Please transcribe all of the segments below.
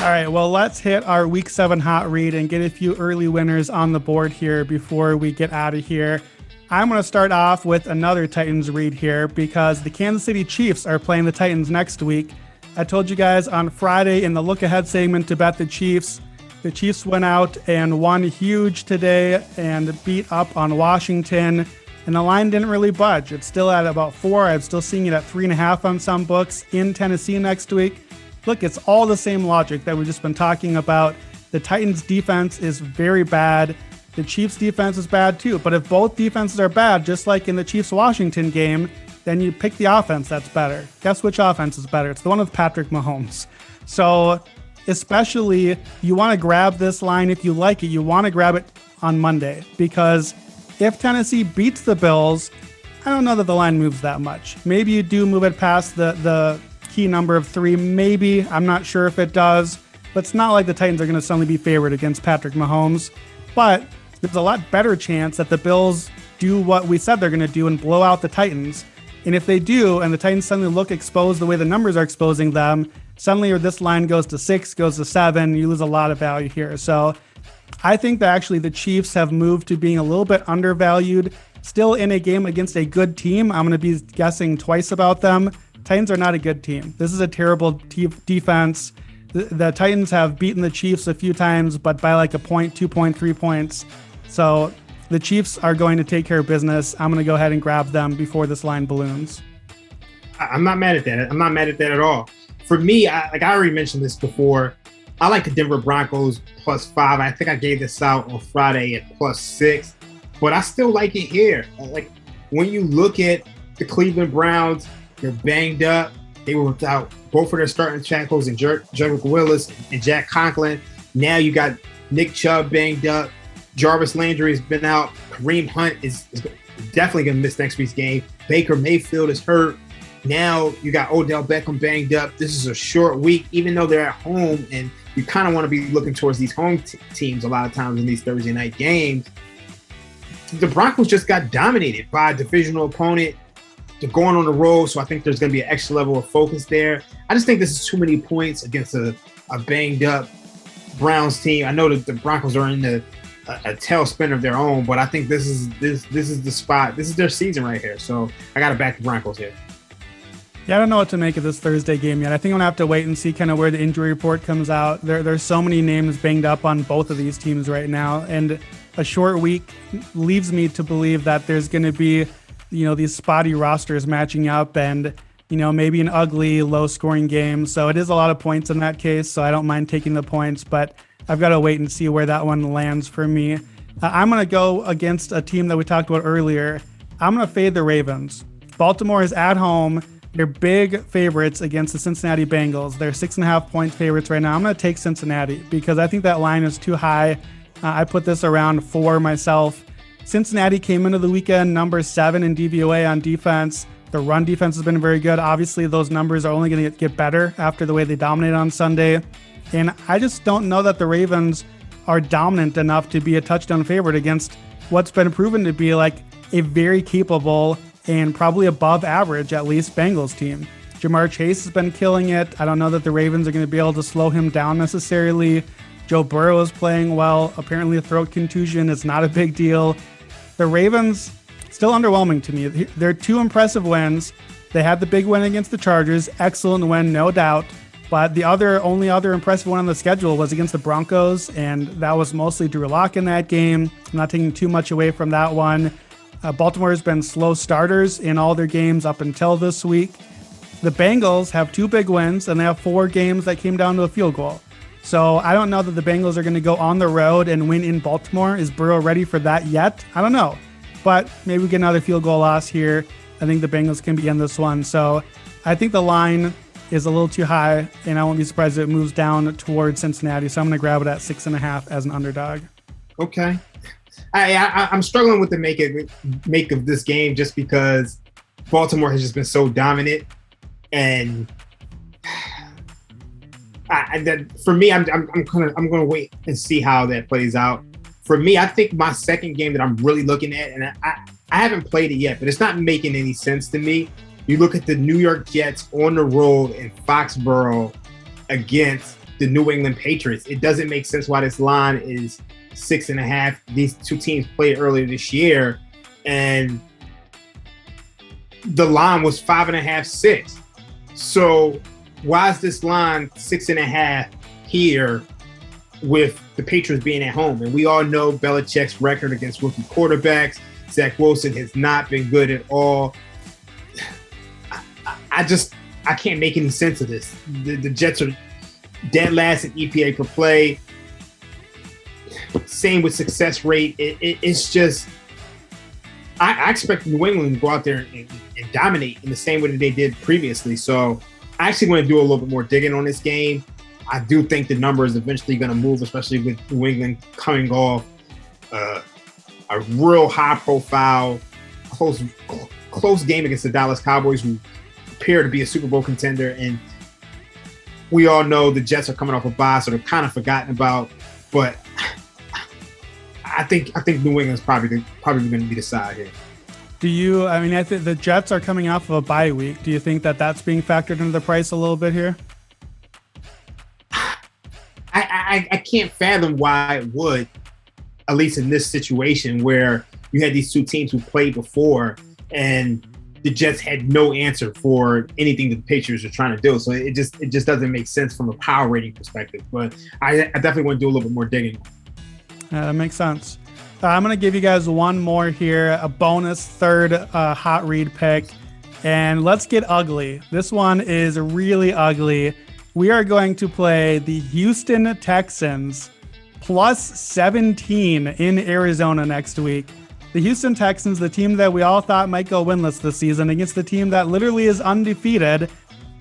All right, well, let's hit our week 7 hot read and get a few early winners on the board here before we get out of here. I'm going to start off with another Titans read here because the Kansas City Chiefs are playing the Titans next week. I told you guys on Friday in the look ahead segment to bet the Chiefs. The Chiefs went out and won huge today and beat up on Washington, and the line didn't really budge. It's still at about 4. I'm still seeing it at 3.5 on some books in Tennessee next week. Look, it's all the same logic that we've just been talking about. The Titans' defense is very bad. The Chiefs' defense is bad too. But if both defenses are bad, just like in the Chiefs-Washington game, then you pick the offense that's better. Guess which offense is better? It's the one with Patrick Mahomes. So especially, you want to grab this line if you like it. You want to grab it on Monday because if Tennessee beats the Bills, I don't know that the line moves that much. Maybe you do move it past the key number of 3, maybe. I'm not sure if it does, but it's not like the Titans are going to suddenly be favored against Patrick Mahomes. But there's a lot better chance that the Bills do what we said they're going to do and blow out the Titans. And if they do, and the Titans suddenly look exposed the way the numbers are exposing them, suddenly this line goes to 6, goes to 7, you lose a lot of value here. So I think that actually the Chiefs have moved to being a little bit undervalued, still in a game against a good team. I'm going to be guessing twice about them. Titans are not a good team. This is a terrible defense. The Titans have beaten the Chiefs a few times, but by like a point, 2 point, 3 points. So the Chiefs are going to take care of business. I'm going to go ahead and grab them before this line balloons. I'm not mad at that. I'm not mad at that at all. For me, I already mentioned this before. I like the Denver Broncos +5. I think I gave this out on Friday at +6, but I still like it here. Like when you look at the Cleveland Browns, they're banged up. They were without both of their starting tackles and Jedrick Willis and Jack Conklin. Now you got Nick Chubb banged up. Jarvis Landry has been out. Kareem Hunt is definitely going to miss next week's game. Baker Mayfield is hurt. Now you got Odell Beckham banged up. This is a short week, even though they're at home, and you kind of want to be looking towards these home teams a lot of times in these Thursday night games. The Broncos just got dominated by a divisional opponent. They're going on the road, so I think there's going to be an extra level of focus there. I just think this is too many points against a banged-up Browns team. I know that the Broncos are in a tailspin of their own, but I think this is the spot. This is their season right here, so I got to back the Broncos here. Yeah, I don't know what to make of this Thursday game yet. I think I'm going to have to wait and see kind of where the injury report comes out. There's so many names banged up on both of these teams right now, and a short week leaves me to believe that there's going to be these spotty rosters matching up and, maybe an ugly, low-scoring game. So it is a lot of points in that case, so I don't mind taking the points, but I've got to wait and see where that one lands for me. I'm going to go against a team that we talked about earlier. I'm going to fade the Ravens. Baltimore is at home. They're big favorites against the Cincinnati Bengals. They're 6.5-point favorites right now. I'm going to take Cincinnati because I think that line is too high. I put this around 4 myself. Cincinnati came into the weekend number 7 in DVOA on defense. The run defense has been very good. Obviously, those numbers are only going to get better after the way they dominated on Sunday. And I just don't know that the Ravens are dominant enough to be a touchdown favorite against what's been proven to be like a very capable and probably above average, at least, Bengals team. Jamar Chase has been killing it. I don't know that the Ravens are going to be able to slow him down necessarily. Joe Burrow is playing well. Apparently a throat contusion is not a big deal. The Ravens, still underwhelming to me. They're 2 impressive wins. They had the big win against the Chargers. Excellent win, no doubt. But the only other impressive one on the schedule was against the Broncos, and that was mostly Drew Lock in that game. I'm not taking too much away from that one. Baltimore has been slow starters in all their games up until this week. The Bengals have 2 big wins, and they have 4 games that came down to a field goal. So I don't know that the Bengals are going to go on the road and win in Baltimore. Is Burrow ready for that yet? I don't know. But maybe we get another field goal loss here. I think the Bengals can be in this one. So I think the line is a little too high, and I won't be surprised if it moves down towards Cincinnati. So I'm going to grab it at 6.5 as an underdog. Okay. I'm struggling with the make of this game just because Baltimore has just been so dominant, and for me, I'm going to wait and see how that plays out. For me, I think my second game that I'm really looking at, and I haven't played it yet, but it's not making any sense to me. You look at the New York Jets on the road in Foxborough against the New England Patriots. It doesn't make sense why this line is 6.5. These two teams played earlier this year, and the line was 5.5, 6. So why is this line 6.5 here with the Patriots being at home? And we all know Belichick's record against rookie quarterbacks. Zach Wilson has not been good at all. I can't make any sense of this. The Jets are dead last in EPA per play. Same with success rate. It's just, I expect New England to go out there and dominate in the same way that they did previously. So I actually want to do a little bit more digging on this game. I do think the number is eventually going to move, especially with New England coming off a real high-profile, close game against the Dallas Cowboys, who appear to be a Super Bowl contender. And we all know the Jets are coming off a bye, so they're kind of forgotten about. But I think New England's probably going to be the side here. I think the Jets are coming off of a bye week. Do you think that that's being factored into the price a little bit here? I can't fathom why it would, at least in this situation where you had these two teams who played before and the Jets had no answer for anything that the Patriots are trying to do. So it just doesn't make sense from a power rating perspective. But I definitely want to do a little bit more digging. That makes sense. I'm going to give you guys one more here, a bonus third hot read pick. And let's get ugly. This one is really ugly. We are going to play the Houston Texans plus 17 in Arizona next week. The Houston Texans, the team that we all thought might go winless this season, against the team that literally is undefeated,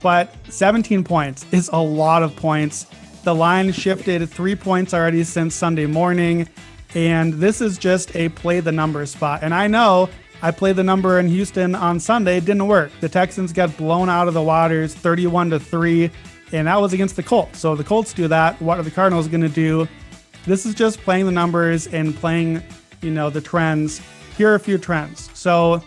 but 17 points is a lot of points. The line shifted 3 points already since Sunday morning, and this is just a play the number spot. And I know I played the number in Houston on Sunday. It didn't work. The Texans got blown out of the waters 31-3, and that was against the Colts. So if the Colts do that, what are the Cardinals going to do? This is just playing the numbers and playing, the trends. Here are a few trends. So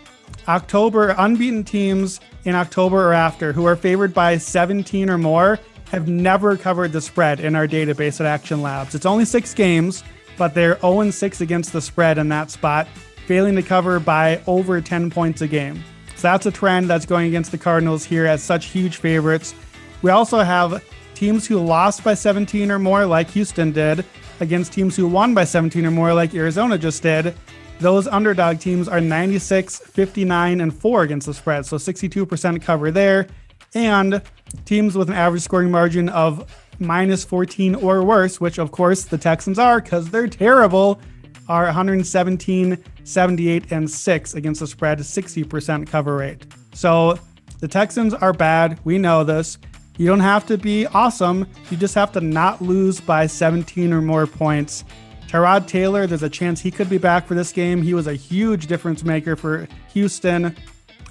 October, unbeaten teams in October or after who are favored by 17 or more have never covered the spread in our database at Action Labs. It's only 6 games, but they're 0-6 against the spread in that spot, failing to cover by over 10 points a game. So that's a trend that's going against the Cardinals here as such huge favorites. We also have teams who lost by 17 or more, like Houston did, against teams who won by 17 or more, like Arizona just did. Those underdog teams are 96, 59, and 4 against the spread, so 62% cover there. And teams with an average scoring margin of minus 14 or worse, which of course the Texans are because they're terrible, are 117, 78, and 6 against the spread, 60% cover rate. So the Texans are bad. We know this. You don't have to be awesome. You just have to not lose by 17 or more points. Tyrod Taylor, there's a chance he could be back for this game. He was a huge difference maker for Houston.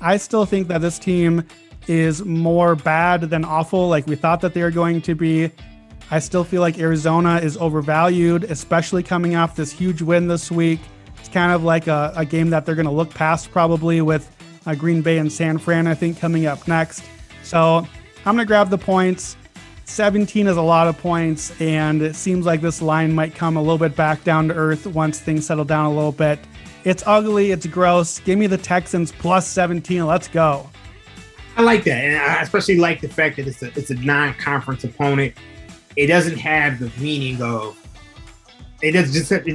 I still think that this team is more bad than awful, like we thought that they were going to be. I still feel like Arizona is overvalued, especially coming off this huge win this week. It's kind of like a game that they're going to look past probably with Green Bay and San Fran, I think, coming up next. So I'm going to grab the points. 17 is a lot of points, and it seems like this line might come a little bit back down to earth once things settle down a little bit. It's ugly. It's gross. Give me the Texans plus 17. Let's go. I like that, and I especially like the fact that it's a non-conference opponent. It doesn't have the meaning of it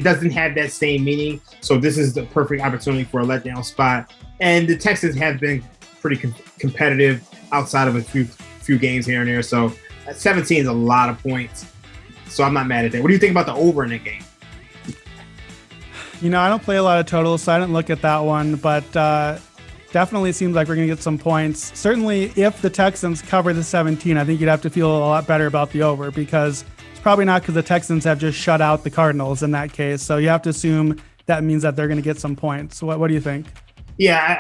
doesn't have that same meaning. So this is the perfect opportunity for a letdown spot. And the Texans have been pretty competitive outside of a few games here and there. So 17 is a lot of points. So I'm not mad at that. What do you think about the over in that game? I don't play a lot of totals, so I didn't look at that one, but definitely seems like we're going to get some points. Certainly, if the Texans cover the 17, I think you'd have to feel a lot better about the over, because it's probably not because the Texans have just shut out the Cardinals in that case. So you have to assume that means that they're going to get some points. What do you think? Yeah,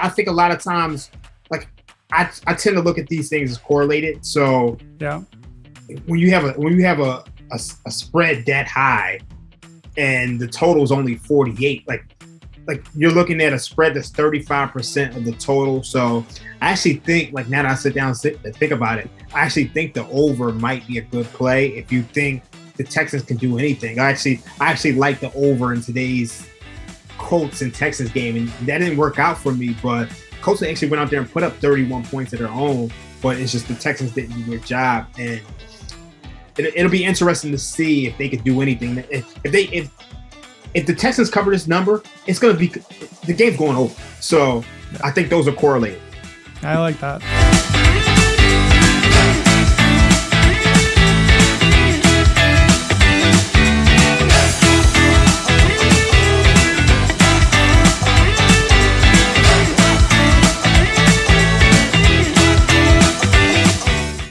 I think a lot of times, I tend to look at these things as correlated. So yeah, when you have a spread that high and the total is only 48, like you're looking at a spread that's 35% of the total. So I actually think, like, now that I sit down and think about it, I actually think the over might be a good play if you think the Texans can do anything. I actually like the over in today's Colts and Texans game, and that didn't work out for me. But Colts actually went out there and put up 31 points of their own, but it's just the Texans didn't do their job. And it'll be interesting to see if they could do anything. If the Texans cover this number, it's going to be the game's going over. So I think those are correlated. I like that.